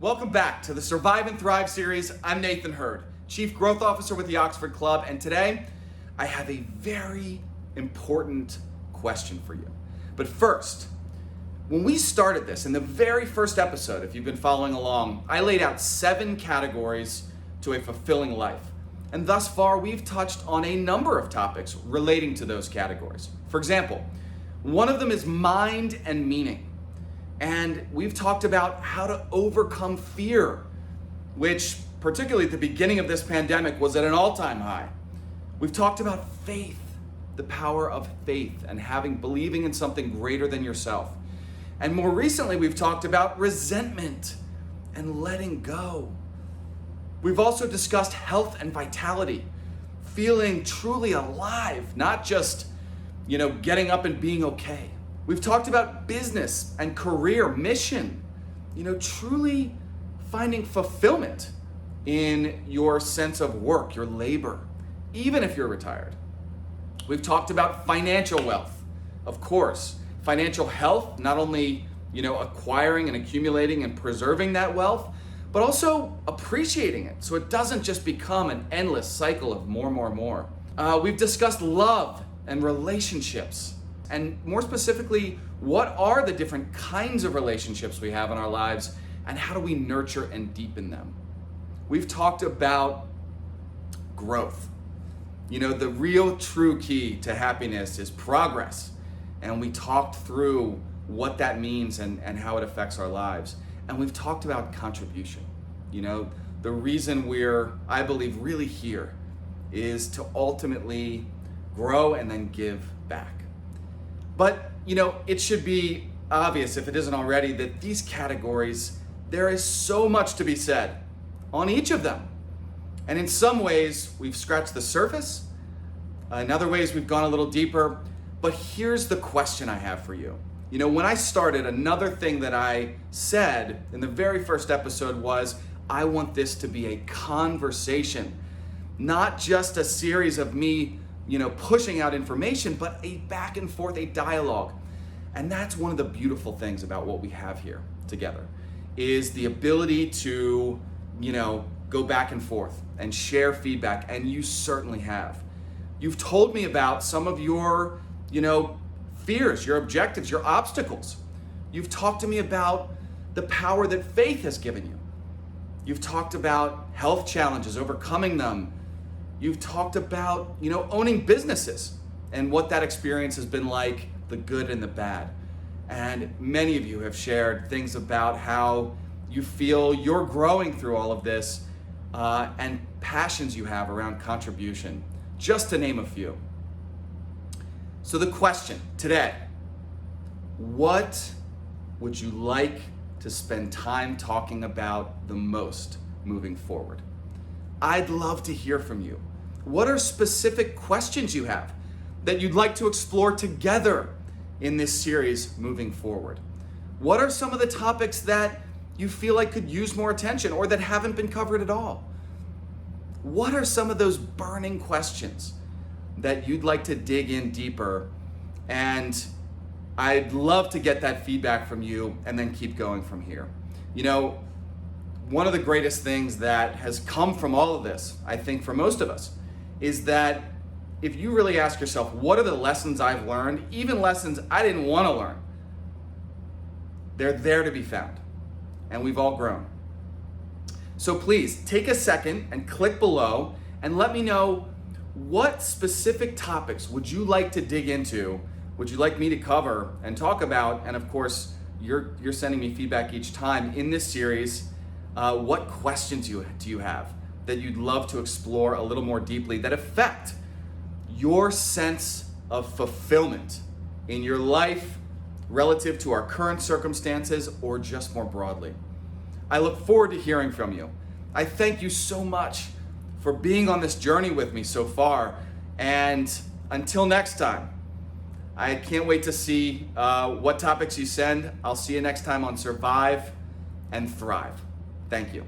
Welcome back to the Survive and Thrive series. I'm Nathan Hurd, Chief Growth Officer with the Oxford Club, and today I have a very important question for you. But first, when we started this, in the very first episode, if you've been following along, I laid out 7 categories to a fulfilling life. And thus far, we've touched on a number of topics relating to those categories. For example, one of them is mind and meaning. And we've talked about how to overcome fear, which particularly at the beginning of this pandemic was at an all-time high. We've talked about faith, the power of faith and believing in something greater than yourself. And more recently, we've talked about resentment and letting go. We've also discussed health and vitality, feeling truly alive, not just, getting up and being okay. We've talked about business and career mission, truly finding fulfillment in your sense of work, your labor, even if you're retired. We've talked about financial wealth, of course, financial health, not only, acquiring and accumulating and preserving that wealth, but also appreciating it so it doesn't just become an endless cycle of more. We've discussed love and relationships. And more specifically, what are the different kinds of relationships we have in our lives and how do we nurture and deepen them? We've talked about growth. The real true key to happiness is progress. And we talked through what that means and how it affects our lives. And we've talked about contribution. The reason we're, I believe, really here is to ultimately grow and then give back. But, it should be obvious, if it isn't already, that these categories, there is so much to be said on each of them. And in some ways, we've scratched the surface. In other ways, we've gone a little deeper. But here's the question I have for you. When I started, another thing that I said in the very first episode was, I want this to be a conversation, not just a series of me pushing out information, but a back and forth, a dialogue. And that's one of the beautiful things about what we have here together, is the ability to, go back and forth and share feedback. And you certainly have. You've told me about some of your, fears, your objectives, your obstacles. You've talked to me about the power that faith has given you. You've talked about health challenges, overcoming them. You've talked about, owning businesses and what that experience has been like, the good and the bad. And many of you have shared things about how you feel you're growing through all of this and passions you have around contribution, just to name a few. So the question today, what would you like to spend time talking about the most moving forward? I'd love to hear from you. What are specific questions you have that you'd like to explore together in this series moving forward? What are some of the topics that you feel like could use more attention or that haven't been covered at all? What are some of those burning questions that you'd like to dig in deeper? And I'd love to get that feedback from you and then keep going from here. One of the greatest things that has come from all of this, I think for most of us, is that if you really ask yourself, what are the lessons I've learned, even lessons I didn't want to learn, they're there to be found. And we've all grown. So please take a second and click below and let me know, what specific topics would you like to dig into? Would you like me to cover and talk about? And of course, you're sending me feedback each time in this series. What questions do you have that you'd love to explore a little more deeply that affect your sense of fulfillment in your life relative to our current circumstances or just more broadly? I look forward to hearing from you. I thank you so much for being on this journey with me so far. And until next time, I can't wait to see what topics you send. I'll see you next time on Survive and Thrive. Thank you.